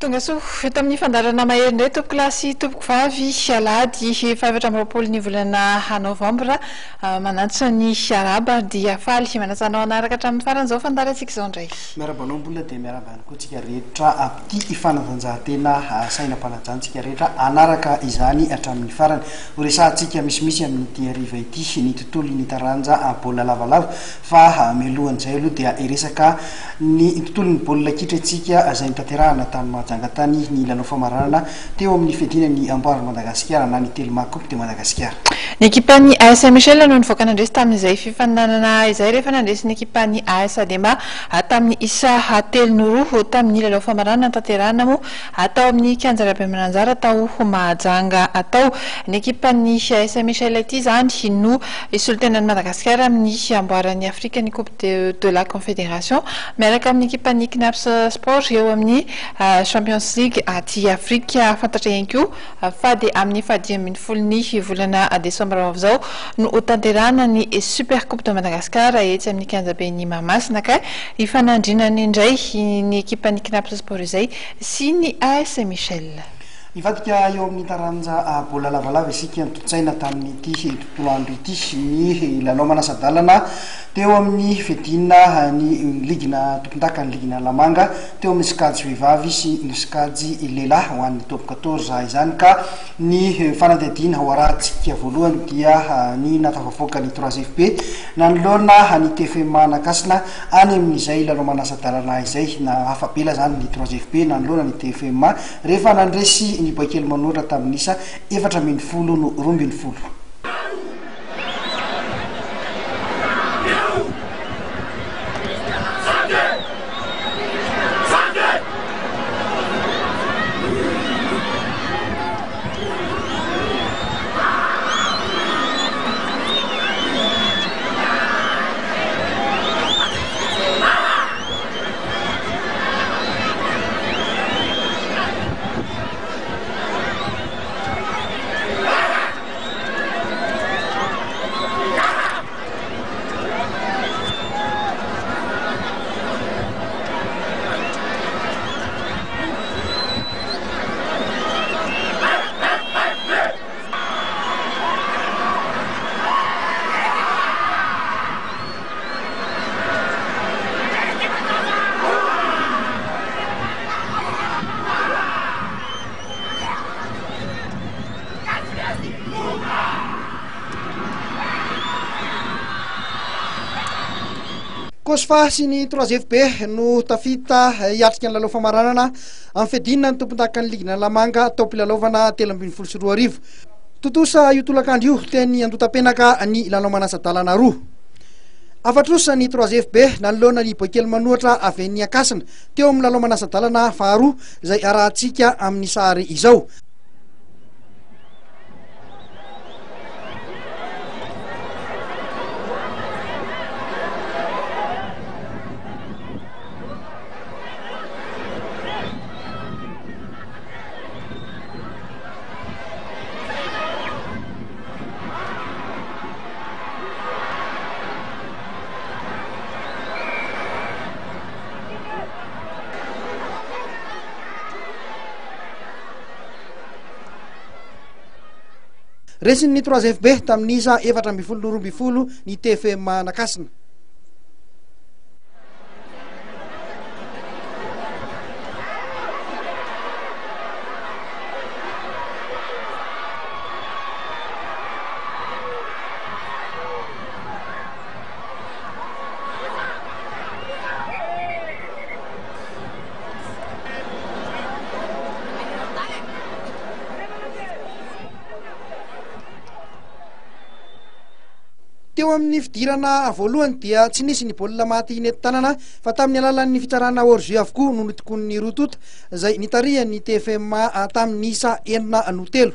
Tonga so eto amin'ny fandarana mahery indray tompoko lasy tompoko vavy alady 7 ny volana novambra manatitra ny araba dia faly manatsanao anaraka hatramin'ny farany izao fandarantsika izao indray miarabanao mbola dia miarabany koa tsika rehetra apity ifanatanjahantena sainam-panajantsika rehetra anaraka izany hatramin'ny farany horesantsika misimisy amin'ny ariva ity ny tontolo ny taranja baolina lavalava fa mialohan'izay aloha dia iresaka ny tontolo ny baolina kitra tsika izay nitanterahana tamin'ny jangatany ny lalao famaranana teo amin'ny fedina ny amboary Madagasikara na ny Telma Coupe de Madagascar. Ny ekipan'ny AS Michel no nivoaka nandresy tamin'izay fifaninanana izay rehefa nandresy ny ekipan'ny AS Adema tamin'ny isa telo no roa tamin'ny lalao famaranana tanterahana moa atao amin'ny kianja Rabe Mananjara tao mahajanga atao ny ekipan'ny AS Michel ity zany no isolitenan'ny Madagasikara amin'ny amboaran'ny Afrika ny Coupe de la Confédération miaraka amin'ny ekipan'ny Knaps Sport eo amin'ny Champions League aty Afrika fantatra ihany koa fady amin'ny fadimy amin'ny folony volana desambra avizao no tanterahana ny Super Coupe de Madagascar etsy amin'ny kianjabe ny Mahamasina ka ifanandrinany indray ny ekipan'ny Knaps Sport izay sy ny AS Michel. Ivadika eo amin'ny taranja baolina lavalava isika nitotsaina tamin'ity tontolo andro ity ny lalao manasadalana teo amin'ny fedina ny ligina tompon-daka ny ligina lamanga teo amin'ny skajy vehivavy sy ny skajy lehilahy ho an'ny top 14 izany ka ny fanadihadiana ho arahantsika voalohany dia ny natavavoaka ny 3FP nanoloana ny TFM nakasina any amin'izay lalao manasadalana izay na afabela zany ny 3FP nanoloana ny TFM rehefa nandresy ny boakely manora tamin'isa 4-10 no 12. Kosfa sy ny 3FP no tafita hiatrika ny lalao famaranana amin'ny fedina ny tompon-daka ny ligina lamanga tao mpilalovanà 7-12 totosa io tolakandro io teny andotam-penaka ny lalao manasadalana roa afatrosa ny 3FP nanoloana ny boakely manoatra avy ny akasina teo amin'ny lalao manasadalana faharoa izay arahantsika amin'ny sary izao. Resin'ny 3FP tamin'isa 4-12 ny TFM nakasina. Teo amin'ny fidirana voalohany dia tsy nisy ny baolina maty neto tanana fa tamin'ny alalan'ny fitsarana hors-jeu avokoa no nitokon'ny roa tota izay nitarihan'ny TFM tamin'ny isa 4-3.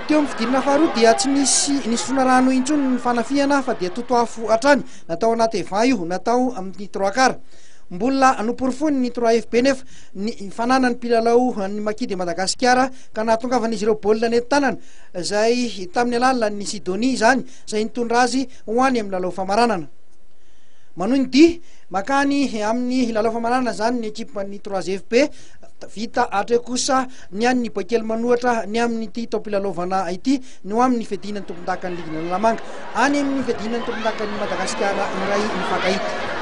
teo amin'ny fidinana faharoa dia tsy nisy sonarano intsony ny fanafiana fa dia totoafo atrany natao anaty eva io natao amin'ny 3 quart mbola anoporofony ny 3 FB nefa ny fanana ny mpilalao ny Makidy Madagasikara ka nahatongavan'izy ireo baolina nety tanana izay tamin'ny alalina ny Sidonie zany izay nitondra azy ho any amin'ny lalao famaranana. Manohy ny dia makany amin'ny lalao famaranana zany ny ekipan'ny 3 FB vita atre kosa ny an'ny Bakely Manohatra ny amin'ity taom-pilalaovana ity no amin'ny fedinan'ny tompondakan'ny Ligue Lalamanga any amin'ny fedinan'ny tompondakan'ny Madagasikara iray mifankahita.